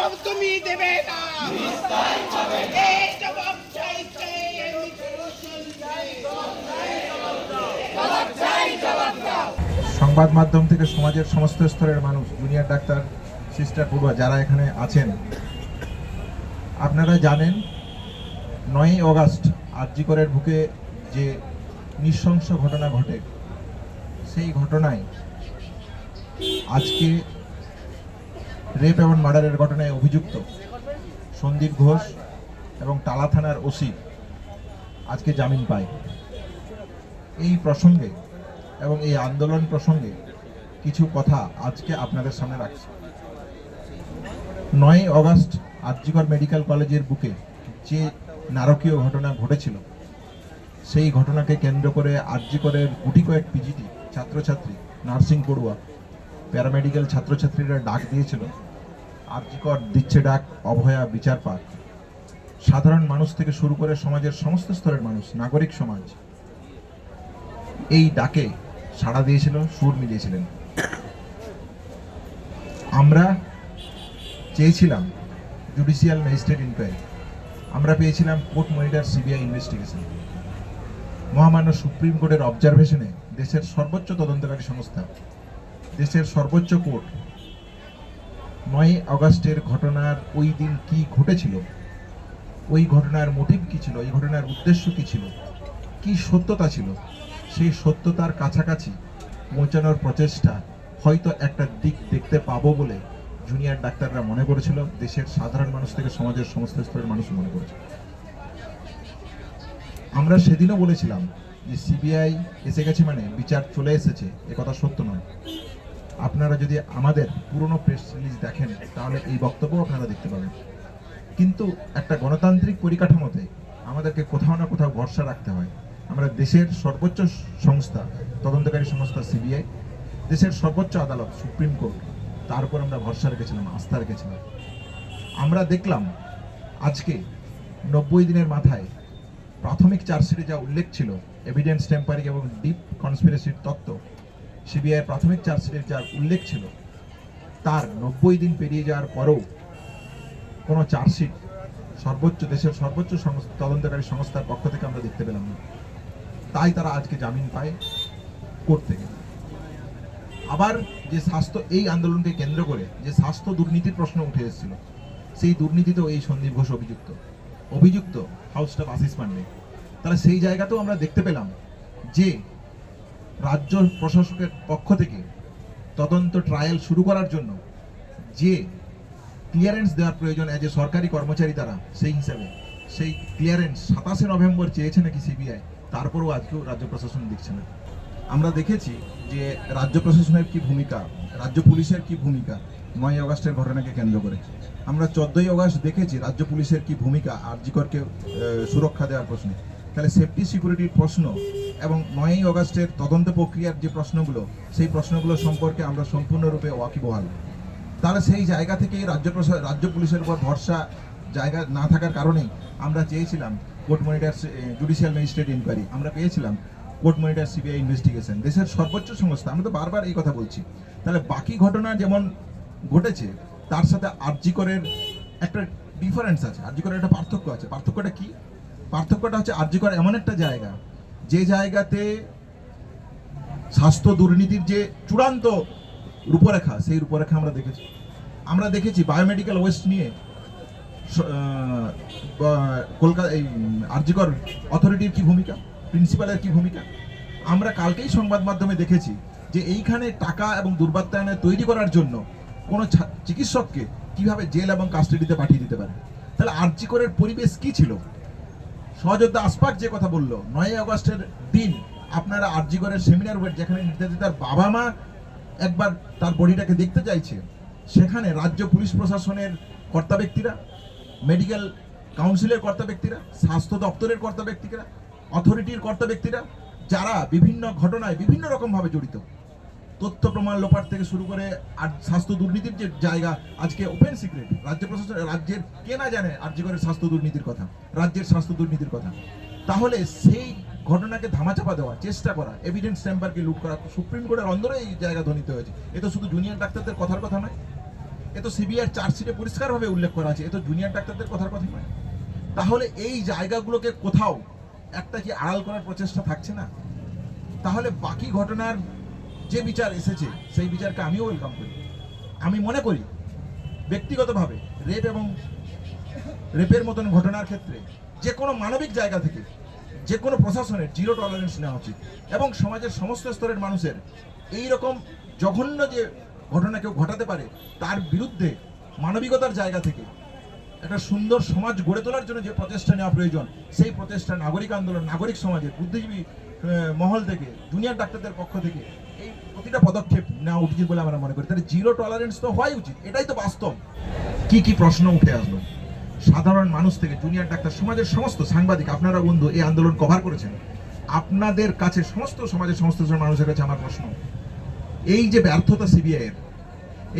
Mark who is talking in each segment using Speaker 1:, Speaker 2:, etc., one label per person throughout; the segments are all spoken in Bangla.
Speaker 1: জবাব তুমি দেবে না, এই জবাব চাইছে
Speaker 2: সংবাদ মাধ্যম থেকে সমাজের সমস্ত স্তরের মানুষ, জুনিয়র ডাক্তার, সিস্টার, পড়ুয়া যারা এখানে আছেন, আপনারা জানেন 9ই অগাস্ট আর.জি. করের বুকে যে নৃশংস ঘটনা ঘটে, সেই ঘটনায় আজকে রেপ এবং মার্ডারের ঘটনায় অভিযুক্ত সন্দীপ ঘোষ এবং টালা থানার ওসি আজকে জামিন পায়। এই প্রসঙ্গে এবং এই আন্দোলন প্রসঙ্গে কিছু কথা আজকে আপনাদের সামনে রাখছি। 9ই অগাস্ট আর.জি. কর মেডিকেল কলেজের বুকে যে নারকীয় ঘটনা ঘটেছিল, সেই ঘটনাকে কেন্দ্র করে আর.জি. করের গুটি কয়েক পিজিটি ছাত্রছাত্রী, নার্সিং পড়ুয়া, প্যারামেডিক্যাল ছাত্রছাত্রীরা ডাক দিয়েছিল, আর.জি. কর দিচ্ছে ডাক, অভয়া বিচার পাক। সাধারণ মানুষ থেকে শুরু করে সমাজের সমস্ত স্তরের মানুষ, নাগরিক সমাজ এই ডাকে সাড়া দিয়েছিল, সুর মিলিয়েছিলেন। আমরা চেয়েছিলাম জুডিশিয়াল ম্যাজিস্ট্রেট ইনকোয়ারি, আমরা পেয়েছিলাম কোর্ট মনিটর সিবিআই ইনভেস্টিগেশন। মহামান্য সুপ্রিম কোর্টের অবজারভেশনে দেশের সর্বোচ্চ তদন্তকারী সংস্থা, দেশের সর্বোচ্চ কোর্ট 9ই অগাস্টের ঘটনার ওই দিন কি ঘটেছিল, ওই ঘটনার মোটিভ কি ছিল, এই ঘটনার উদ্দেশ্য কি ছিল, কি সত্যতা ছিল, সেই সত্যতার কাছাকাছি পৌঁছানোর প্রচেষ্টা হয়তো একটা দিক দেখতে পাবো বলে জুনিয়র ডাক্তাররা মনে করেছিল, দেশের সাধারণ মানুষ থেকে সমাজের সমস্ত স্তরের মানুষ মনে করেছিল। আমরা সেদিনও বলেছিলাম যে সিবিআই এসে গেছে মানে বিচার চলে এসেছে, এ কথা সত্য নয়। আপনারা যদি আমাদের পুরনো প্রেস রিলিজ দেখেন তাহলে এই বক্তব্য আপনারা দেখতে পাবেন। কিন্তু একটা গণতান্ত্রিক পরিকাঠামোতে আমাদেরকে কোথাও না কোথাও ভরসা রাখতে হয়। আমরা দেশের সর্বোচ্চ সংস্থা, তদন্তকারী সংস্থা সিবিআই, দেশের সর্বোচ্চ আদালত সুপ্রিম কোর্ট, তার উপর আমরা ভরসা রেখেছিলাম, আস্থা রেখেছিলাম। আমরা দেখলাম আজকে 90 দিনের মাথায় প্রাথমিক চার্জশিটে যা উল্লেখ ছিল, এভিডেন্স টেম্পারিং এবং ডিপ কনস্পিরেসির তত্ত্ব, সিবিআই প্রাথমিক চার্জশিটের যা উল্লেখ ছিল, তার 90 দিন পেরিয়ে যাওয়ার পরেও কোনো চার্জশিট দেশের সর্বোচ্চ তদন্তকারী সংস্থার পক্ষ থেকে আমরা দেখতে পেলাম না। তাই তারা আজকে জামিন পায় কোর্ট থেকে। আবার যে স্বাস্থ্য, এই আন্দোলনকে কেন্দ্র করে যে স্বাস্থ্য দুর্নীতির প্রশ্ন উঠে এসেছিল, সেই দুর্নীতিতেও এই সন্দীপ ঘোষ অভিযুক্ত হাউস স্টাফ আশিস পান্ডে। তাহলে সেই জায়গাতেও আমরা দেখতে পেলাম যে রাজ্য প্রশাসকের পক্ষ থেকে তদন্ত ট্রায়াল শুরু করার জন্য যে ক্লিয়ারেন্স দেওয়ার প্রয়োজন এজ এ সরকারি কর্মচারী তারা, সেই হিসাবে সেই ক্লিয়ারেন্স 27 নভেম্বর চেয়েছে নাকি সিবিআই, তারপরেও আজকেও রাজ্য প্রশাসন দিচ্ছে না। আমরা দেখেছি যে রাজ্য প্রশাসনের কি ভূমিকা, রাজ্য পুলিশের কি ভূমিকা 9ই অগাস্টের ঘটনাকে কেন্দ্র করে। আমরা 14ই অগাস্ট দেখেছি রাজ্য পুলিশের কি ভূমিকা আর.জি. করকে সুরক্ষা দেওয়ার প্রশ্নে। তাহলে সেফটি সিকিউরিটির প্রশ্ন এবং 9ই অগাস্টের তদন্ত প্রক্রিয়ার যে প্রশ্নগুলো, সেই প্রশ্নগুলো সম্পর্কে আমরা সম্পূর্ণরূপে ওয়াকিবহাল। তাহলে সেই জায়গা থেকেই রাজ্য পুলিশের উপর ভরসা জায়গা না থাকার কারণেই আমরা চেয়েছিলাম court monitor judicial magistrate inquiry, আমরা পেয়েছিলাম কোর্ট মনিটর সিবিআই ইনভেস্টিগেশন, দেশের সর্বোচ্চ সংস্থা। আমরা তো বারবার এই কথা বলছি। তাহলে বাকি ঘটনা যেমন ঘটেছে তার সাথে আর.জি. করের একটা ডিফারেন্স আছে, আর.জি. করের একটা পার্থক্য আছে। পার্থক্যটা কি? পার্থক্যটা হচ্ছে আর.জি. কর এমন একটা জায়গা, যে জায়গাতে স্বাস্থ্য দুর্নীতির যে চূড়ান্ত রূপরেখা, সেই রূপরেখা আমরা দেখেছি বায়োমেডিক্যাল ওয়েস্ট নিয়ে কলকাতা এই আর.জি. কর অথরিটির কি ভূমিকা, প্রিন্সিপালের কি ভূমিকা। আমরা কালকেই সংবাদ মাধ্যমে দেখেছি যে এইখানে টাকা এবং দুর্বৃত্তায়নে তৈরি করার জন্য কোনো চিকিৎসককে কিভাবে জেল এবং কাস্টাডিতে পাঠিয়ে দিতে পারে। তাহলে আর.জি. করের পরিবেশ কি ছিল? সহযোদ্ধা আসপাক যে কথা বললো, 9ই অগাস্টের দিন আপনারা আর.জি. করের সেমিনার ওয়েট, যেখানে নির্যাতিতার বাবা মা একবার তার বডিটাকে দেখতে চাইছে, সেখানে রাজ্য পুলিশ প্রশাসনের কর্তা ব্যক্তিরা, মেডিকেল কাউন্সিলের কর্তা ব্যক্তিরা, স্বাস্থ্য দপ্তরের কর্তা ব্যক্তিরা, অথরিটির কর্তা ব্যক্তিরা, যারা বিভিন্ন ঘটনায় বিভিন্ন রকমভাবে জড়িত, তথ্য প্রমাণ লোপাট থেকে শুরু করে আর স্বাস্থ্য দুর্নীতির যে জায়গা আজকে ওপেন সিক্রেট, রাজ্য প্রশাসন, রাজ্যের কে না জানে আর.জি. করের স্বাস্থ্য দুর্নীতির কথা, রাজ্যের স্বাস্থ্য দুর্নীতির কথা। তাহলে সেই ঘটনাকে ধামাচাপা দেওয়ার চেষ্টা করা, এভিডেন্স টেম্পারকে লুট করা, সুপ্রিম কোর্টের অন্দরে এই জায়গা ধ্বনিত হয়েছে। এ তো শুধু জুনিয়র ডাক্তারদের কথার কথা নয়, এ তো সিবিআই চার্জশিটে পরিষ্কারভাবে উল্লেখ করা আছে, এ তো জুনিয়র ডাক্তারদের কথার কথা নয়। তাহলে এই জায়গাগুলোকে কোথাও একটা কি আড়াল করার প্রচেষ্টা থাকছে না? তাহলে বাকি ঘটনার যে বিচার এসেছে সেই বিচারকে আমিও ওয়েলকাম করি। আমি মনে করি ব্যক্তিগতভাবে রেপের মতন ঘটনার ক্ষেত্রে যে কোনো মানবিক জায়গা থেকে যে কোনো প্রশাসনের জিরো টলারেন্স নেওয়া উচিত, এবং সমাজের সমস্ত স্তরের মানুষের এই রকম জঘন্য যে ঘটনা কেউ ঘটাতে পারে তার বিরুদ্ধে মানবিকতার জায়গা থেকে একটা সুন্দর সমাজ গড়ে তোলার জন্য যে প্রচেষ্টা নেওয়া প্রয়োজন, সেই প্রচেষ্টা নাগরিক আন্দোলন, নাগরিক সমাজের বুদ্ধিজীবী মহল থেকে, জুনিয়র ডাক্তারদের পক্ষ থেকে এই প্রতিটা পদক্ষেপ নেওয়া উচিত বলে আমরা মনে করি। তাহলে জিরো টলারেন্স তো হওয়াই উচিত, এটাই তো বাস্তব। কি কি প্রশ্ন উঠে আসলো সাধারণ মানুষ থেকে, জুনিয়র ডাক্তার, সমাজের সমস্ত সাংবাদিক, আপনারা বন্ধু এই আন্দোলন কভার করেছেন, আপনাদের কাছে সমস্ত সমাজের সমস্ত মানুষের কাছে আমার প্রশ্ন, এই যে ব্যর্থতা সিবিআই এর,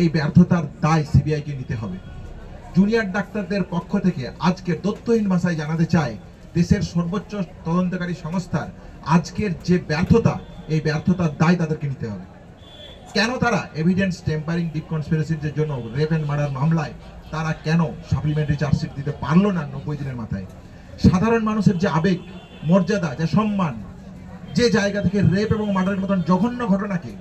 Speaker 2: এই ব্যর্থতার দায় সিবিআই কে নিতে হবে। জুনিয়র ডাক্তারদের পক্ষ থেকে আজকের তথ্যহীন ভাষায় জানাতে চায় দেশের সর্বোচ্চ তদন্তকারী সংস্থার আজকের যে ব্যর্থতা, এই ব্যর্থতার দায় তাদেরকে নিতে হবে। কেন তারা এভিডেন্স টেম্পারিং, ডিপ কনস্পিরেসির জন্য রেপ এন্ড মার্ডার মামলায় তারা কেন সাপ্লিমেন্টারি চার্জশিট দিতে পারলো না 90 দিনের মাথায়? সাধারণ মানুষের যে আবেগ, মর্যাদা, যে সম্মান, যে জায়গা থেকে রেপ এবং মার্ডারের মতন জঘন্য ঘটনাকে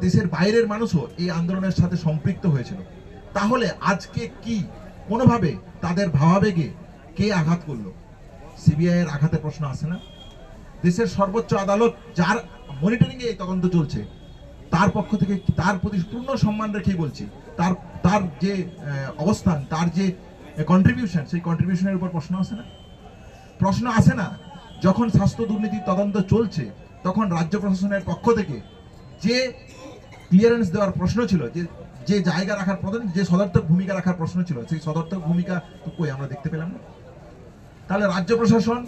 Speaker 2: দেশের বাইরের মানুষও এই আন্দোলনের সাথে সম্পৃক্ত হয়েছিল, তাহলে আজকে কি কোনোভাবে তাদের ভাবাবেগে কে আঘাত করলো? সিবিআই এর আঘাতে প্রশ্ন আসে না? দেশের সর্বোচ্চ আদালত যার মনিটরিং এ এই তদন্ত চলছে তার পক্ষ থেকে তার প্রতি পূর্ণ সম্মান রেখেই বলছি, তার যে অবস্থান, তার যে কন্ট্রিবিউশন, সেই কন্ট্রিবিউশনের উপর প্রশ্ন আসে না? প্রশ্ন আসে না যখন স্বাস্থ্য দুর্নীতির তদন্ত চলছে তখন রাজ্য প্রশাসনের পক্ষ থেকে যে ক্লিয়ারেন্স দেওয়ার প্রশ্ন ছিল, যে জায়গা রাখার প্রশ্ন, যে সদর্থক ভূমিকা রাখার প্রশ্ন ছিল, সেই সদর্থক ভূমিকা তো কই আমরা দেখতে পেলাম না। তাহলে রাজ্য প্রশাসন,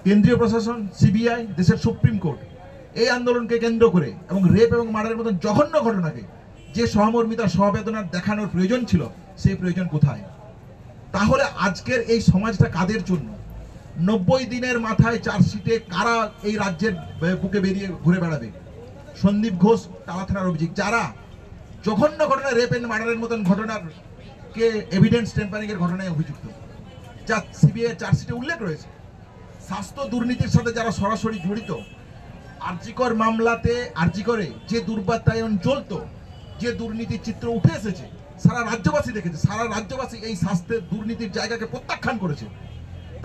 Speaker 2: কেন্দ্রীয় প্রশাসন, সিবিআই, দেশের সুপ্রিম কোর্ট এই আন্দোলনকে কেন্দ্র করে এবং রেপ এবং মার্ডারের মতন জঘন্য ঘটনাকে যে সহমর্মিতা, সহবেদনার দেখানোর প্রয়োজন ছিল, সেই প্রয়োজন কোথায়? তাহলে আজকের এই সমাজটা কাদের জন্য? 90 দিনের মাথায় চার্জশিটে কারা এই রাজ্যের বুকে বেরিয়ে ঘুরে বেড়াবে? সন্দীপ ঘোষ, টালা থানার অভিযোগ, যারা জঘন্য ঘটনা, রেপ এন্ড মার্ডারের মতন ঘটনার কে এভিডেন্স টেম্পারিং এর ঘটনায় অভিযুক্ত, যা সিবিআই চার্জশিটে উল্লেখ রয়েছে। স্বাস্থ্য দুর্নীতির সাথে যারা সরাসরি জড়িত, আরজিকর মামলাতে, আরজিকরে যে দুর্বাতায়ন চলতো, যে দুর্নীতির চিত্র উঠে এসেছে, সারা রাজ্যবাসী দেখেছে, সারা রাজ্যবাসী এই স্বাস্থ্যের দুর্নীতির জায়গাকে প্রত্যাখ্যান করেছে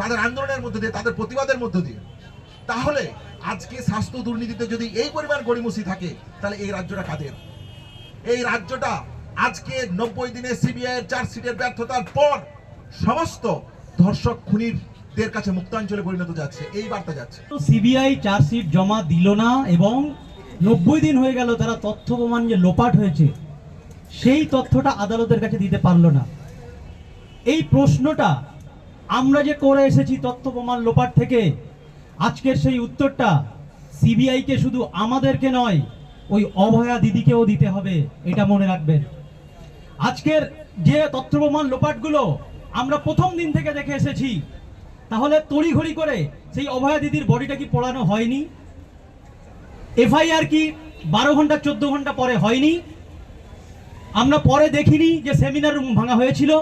Speaker 2: তাদের আন্দোলনের মধ্যে দিয়ে, তাদের প্রতিবাদের মধ্যে দিয়ে। তাহলে আজকে স্বাস্থ্য দুর্নীতিতে যদি এই পরিমাণ গড়িমসি থাকে, তাহলে এই রাজ্যটা কাদের? এই রাজ্যটা আজকে 90 দিনে সিবিআই এর চার্জশিটের ব্যর্থতার পর সমস্ত ধর্ষক খুনিদের কাছে মুক্তাঞ্চলে পরিণত যাচ্ছে, এই বার্তা যাচ্ছে।
Speaker 3: সিবিআই চার্জশিট জমা দিল না এবং 90 দিন হয়ে গেল, তারা তথ্য প্রমাণ যে লোপাট হয়েছে সেই তথ্যটা আদালতের কাছে দিতে পারলো না। এই প্রশ্নটা আমরা যে করে এসেছি তথ্য প্রমাণ লোপাট থেকে, আজকের সেই উত্তরটা সিবিআই কে শুধু আমাদেরকে নয়, ওই অভয়া দিদিকেও দিতে হবে, এটা মনে রাখবেন। আজকের যে তথ্য প্রমাণ লোপাটগুলো আমরা প্রথম দিন থেকে দেখে এসেছি, তাহলে তড়িঘড়ি করে সেই অভয়া দিদির বডিটা কি পোড়ানো হয়নি? এফআইআর কি 12 ঘন্টা 14 ঘন্টা পরে হয়নি? আমরা পরে দেখিনি যে সেমিনার রুম ভাঙা হয়েছিল?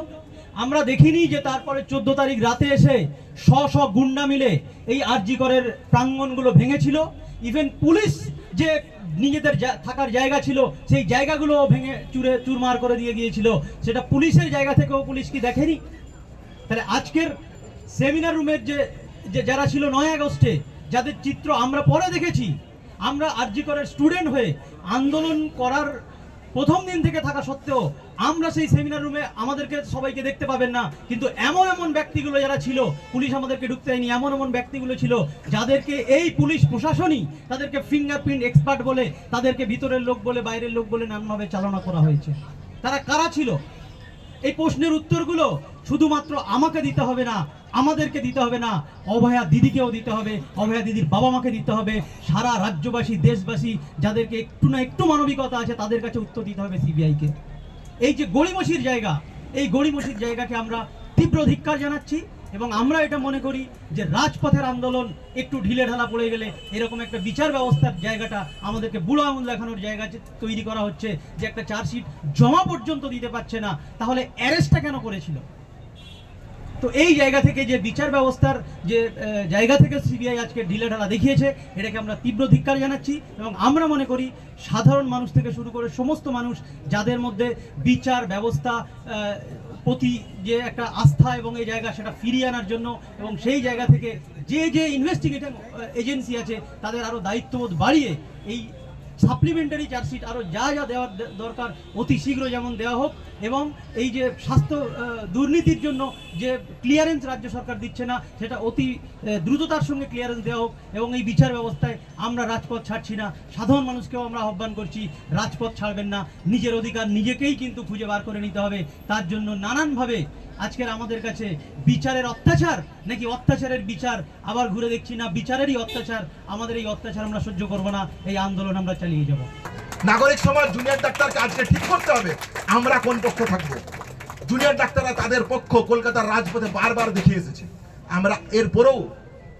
Speaker 3: আমরা দেখিনি যে তারপরে 14 তারিখ রাতে এসে শ গুন্ডা মিলে এই আরজিকরের প্রাঙ্গণগুলো ভেঙেছিল? ইভেন পুলিশ যে নিজেদের থাকার জায়গা ছিল সেই জায়গাগুলো ভেঙে চুরমার করে দিয়ে গিয়েছিল, সেটা পুলিশের জায়গা থেকেও পুলিশ কি দেখেনি? তাহলে আজকের সেমিনার রুমের যে যারা ছিল 9 আগস্টে, যাদের চিত্র আমরা পরে দেখেছি, আমরা আরজিকরের স্টুডেন্ট হয়ে আন্দোলন করার প্রথম দিন থেকে থাকা সত্ত্বেও আমরা সেই সেমিনার রুমে আমাদেরকে সবাইকে দেখতে পাবেন না, কিন্তু এমন ব্যক্তিগুলো যারা ছিল, পুলিশ আমাদেরকে ঢুকতে দেয়নি, এমন ব্যক্তিগুলো ছিল যাদেরকে এই পুলিশ প্রশাসনই তাদেরকে ফিঙ্গারপ্রিন্ট এক্সপার্ট বলে, তাদেরকে ভিতরের লোক বলে, বাইরের লোক বলে নানাভাবে চালনা করা হয়েছে। তারা কারা ছিল? এই প্রশ্নের উত্তরগুলো শুধুমাত্র আমাকে দিতে হবে না, আমাদেরকে দিতে হবে না, অভয়া দিদিকেও দিতে হবে, অভয়া দিদির বাবা মাকে দিতে হবে, সারা রাজ্যবাসী, দেশবাসী যাদেরকে একটু না একটু মানবিকতা আছে তাদের কাছে উত্তর দিতে হবে সিবিআইকে। এই যে গড়িমসির জায়গা, এই গড়িমসির জায়গাকে আমরা তীব্র ধিক্কার জানাচ্ছি এবং আমরা এটা মনে করি যে রাজপথের আন্দোলন একটু ঢিলে ঢালা পড়ে গেলে এরকম একটা বিচার ব্যবস্থার জায়গাটা আমাদেরকে বুড়ো আঙুল দেখানোর জায়গা তৈরি করা হচ্ছে, যে একটা চার্জশিট জমা পর্যন্ত দিতে পারছে না, তাহলে অ্যারেস্টটা কেন করেছিল? তো এই জায়গা থেকে যে বিচার ব্যবস্থার যে জায়গা থেকে সিবিআই আজকে ঢিলে ঢালা দেখিয়েছে, এটাকে আমরা তীব্র ধিক্কার জানাচ্ছি। এবং আমরা মনে করি সাধারণ মানুষ থেকে শুরু করে সমস্ত মানুষ যাদের মধ্যে বিচার ব্যবস্থা প্রতি যে একটা আস্থা এবং এই জায়গা, সেটা ফিরিয়ে আনার জন্য এবং সেই জায়গা থেকে যে ইনভেস্টিগেটিং এজেন্সি আছে তাদের আরও দায়িত্ববোধ বাড়িয়ে এই সাপ্লিমেন্টারি চার্জশিট আরও যা যা দেওয়ার দরকার অতি শীঘ্র যেমন দেওয়া হোক, এবং এই যে স্বাস্থ্য দুর্নীতির জন্য যে ক্লিয়ারেন্স রাজ্য সরকার দিচ্ছে না সেটা অতি দ্রুততার সঙ্গে ক্লিয়ারেন্স দেওয়া হোক। এবং এই বিচার ব্যবস্থায় আমরা রাজপথ ছাড়ছি না, সাধারণ মানুষকেও আমরা আহ্বান করছি রাজপথ ছাড়বেন না, নিজের অধিকার নিজেকেই কিন্তু খুঁজে বার করে নিতে হবে। তার জন্য নানানভাবে আজকের আমাদের কাছে বিচারের অত্যাচার নাকি অত্যাচারের বিচার, আবার ঘুরে দেখছি না বিচারেরই অত্যাচার, আমাদের এই অত্যাচার আমরা সহ্য করব না, এই আন্দোলন আমরা চালিয়ে যাব।
Speaker 2: নাগরিক সমাজ জুনিয়র ডাক্তারকে আজকে ঠিক করতে হবে আমরা কোন পক্ষে থাকবো। জুনিয়র ডাক্তাররা তাদের পক্ষ কলকাতার রাজপথে বারবার দেখিয়ে এসেছে, আমরা এরপরেও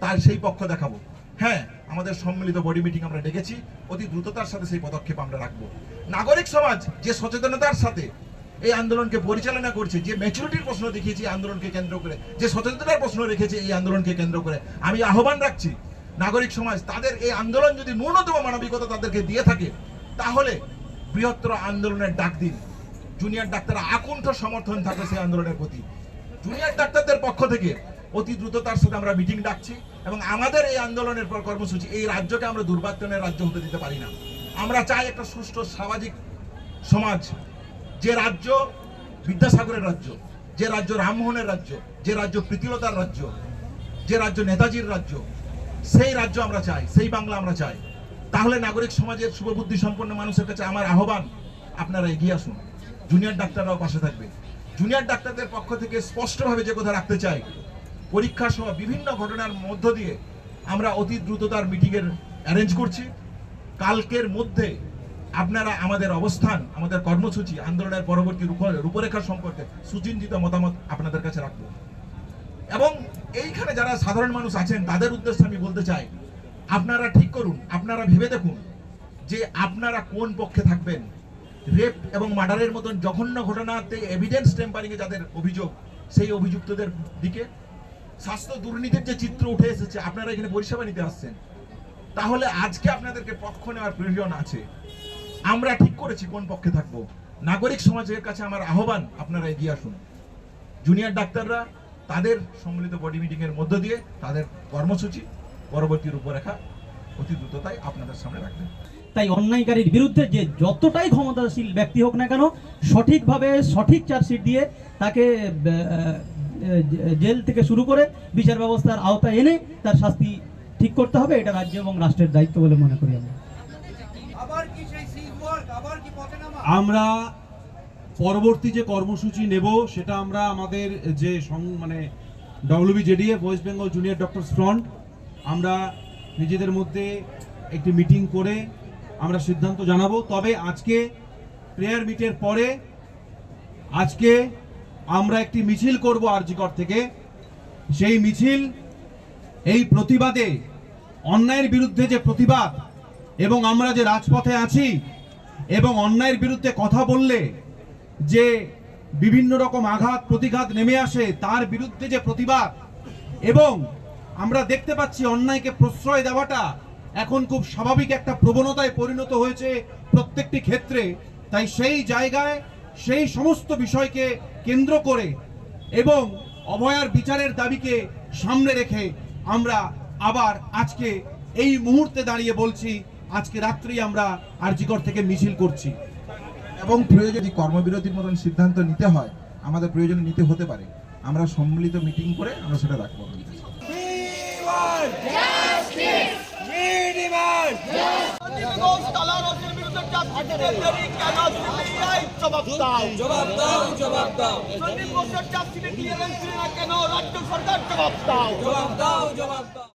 Speaker 2: তার সেই পক্ষ দেখাবো। হ্যাঁ, আমাদের সম্মিলিত বডি মিটিং আমরা ডেকেছি, অতি দ্রুততার সাথে সেই পদক্ষেপ আমরা রাখবো। নাগরিক সমাজ যে সচেতনতার সাথে এই আন্দোলনকে পরিচালনা করছে, যে ম্যাচুরিটির প্রশ্ন দেখিয়েছে এই আন্দোলনকে কেন্দ্র করে, যে সচেতনতার প্রশ্ন রেখেছে এই আন্দোলনকে কেন্দ্র করে, আমি আহ্বান রাখছি নাগরিক সমাজ তাদের এই আন্দোলন যদি ন্যূনতম মানবিকতা তাদেরকে দিয়ে থাকে তাহলে বৃহত্তর আন্দোলনের ডাক দিন। জুনিয়র ডাক্তাররা আকুণ্ঠ সমর্থন থাকবে সেই আন্দোলনের প্রতি। জুনিয়র ডাক্তারদের পক্ষ থেকে অতি দ্রুততার সাথে আমরা মিটিং ডাকছি এবং আমাদের এই আন্দোলনের পর কর্মসূচি, এই রাজ্যকে আমরা দুর্বাত্যনের রাজ্য হতে দিতে পারি না। আমরা চাই একটা সুষ্ঠু সামাজিক সমাজ, যে রাজ্য বিদ্যাসাগরের রাজ্য, যে রাজ্য রামমোহনের রাজ্য, যে রাজ্য প্রীতিলতার রাজ্য, যে রাজ্য নেতাজির রাজ্য, সেই রাজ্য আমরা চাই, সেই বাংলা আমরা চাই। তাহলে নাগরিক সমাজের শুভবুদ্ধি সম্পন্ন মানুষের কাছে আমার আহ্বান, আপনারা এগিয়ে আসুন, জুনিয়র ডাক্তাররাও পাশে থাকবে। জুনিয়র ডাক্তারদের পক্ষ থেকে স্পষ্টভাবে যে কথা রাখতে চাই, পরীক্ষা সহ বিভিন্ন ঘটনার মধ্য দিয়ে আমরা অতি দ্রুততার মিটিংয়ের অ্যারেঞ্জ করছি। কালকের মধ্যে আপনারা আমাদের অবস্থান, আমাদের কর্মসূচি, আন্দোলনের পরবর্তী রূপরেখা সম্পর্কে সুচিন্তিত মতামত আপনাদের কাছে রাখবো। এবং এইখানে যারা সাধারণ মানুষ আছেন তাদের উদ্দেশ্যে আমি বলতে চাই, আপনারা ঠিক করুন, আপনারা ভেবে দেখুন যে আপনারা কোন পক্ষে থাকবেন। রেপ এবং মার্ডারের মতন জঘন্য ঘটনাতে এভিডেন্স টেম্পারিং এ যাদের অভিযোগ, সেই অভিযুক্তদের দিকে, স্বাস্থ্য দুর্নীতির যে চিত্র উঠে এসেছে, আপনারা এখানে পরিষেবা নিতে আসছেন, তাহলে আজকে আপনাদেরকে পক্ষ নেওয়ার প্রয়োজন আছে। আমরা ঠিক করেছি কোন পক্ষে থাকবো। নাগরিক সমাজের কাছে আমার আহ্বান, আপনারা এগিয়ে আসুন। জুনিয়র ডাক্তাররা তাদের সম্মিলিত বডি মিটিং এর মধ্য দিয়ে তাদের কর্মসূচি পরবর্তী রূপরেখা অতি দ্রুততায় আপনাদের সামনে রাখবেন।
Speaker 3: তাই অন্যায়কারীর বিরুদ্ধে যে যতটাই ক্ষমতাশীল ব্যক্তি হোক না কেন, সঠিকভাবে সঠিক চার্জশিট দিয়ে তাকে জেল থেকে শুরু করে বিচার ব্যবস্থার আওতায় এনে তার শাস্তি ঠিক করতে হবে। এটা রাজ্য এবং রাষ্ট্রের দায়িত্ব বলে মনে করি
Speaker 4: আমরা পরবর্তী যে কর্মসূচি নেব সেটা আমরা আমাদের যে WBJDF West Bengal junior doctors front, আমরা নিজেদের মধ্যে একটি মিটিং করে আমরা সিদ্ধান্ত জানাবো। তবে আজকে প্রেয়ার মিটের পরে আজকে আমরা একটি মিছিল করব আরজিকর থেকে। সেই মিছিল এই প্রতিবাদে, অন্যায়ের বিরুদ্ধে যে প্রতিবাদ, এবং আমরা যে রাজপথে আছি এবং অন্যায়ের বিরুদ্ধে কথা বললে যে বিভিন্ন রকম আঘাত প্রতিঘাত নেমে আসে, তার বিরুদ্ধে যে প্রতিবাদ। এবং আমরা দেখতে পাচ্ছি অন্যায়কে প্রশ্রয় দেওয়াটা এখন খুব স্বাভাবিক একটা প্রবণতায় পরিণত হয়েছে প্রত্যেকটি ক্ষেত্রে। তাই সেই জায়গায় সেই সমস্ত বিষয়কে কেন্দ্র করে এবং অভয়ার বিচারের দাবিকে সামনে রেখে আমরা আবার আজকে এই মুহূর্তে দাঁড়িয়ে বলছি, আজকে রাত্রি আমরা আরজিকর থেকে মিছিল করছি।
Speaker 2: এবং প্রয়োজন যদি কর্মবিরতির মতন সিদ্ধান্ত নিতে হয়, আমাদের প্রয়োজন নিতে হতে পারে, আমরা সম্মিলিত মিটিং করে আমরা সেটা রাখবো।
Speaker 1: জবাব দাও, জবাব দাও। জবাব দাও, জবাব দাও।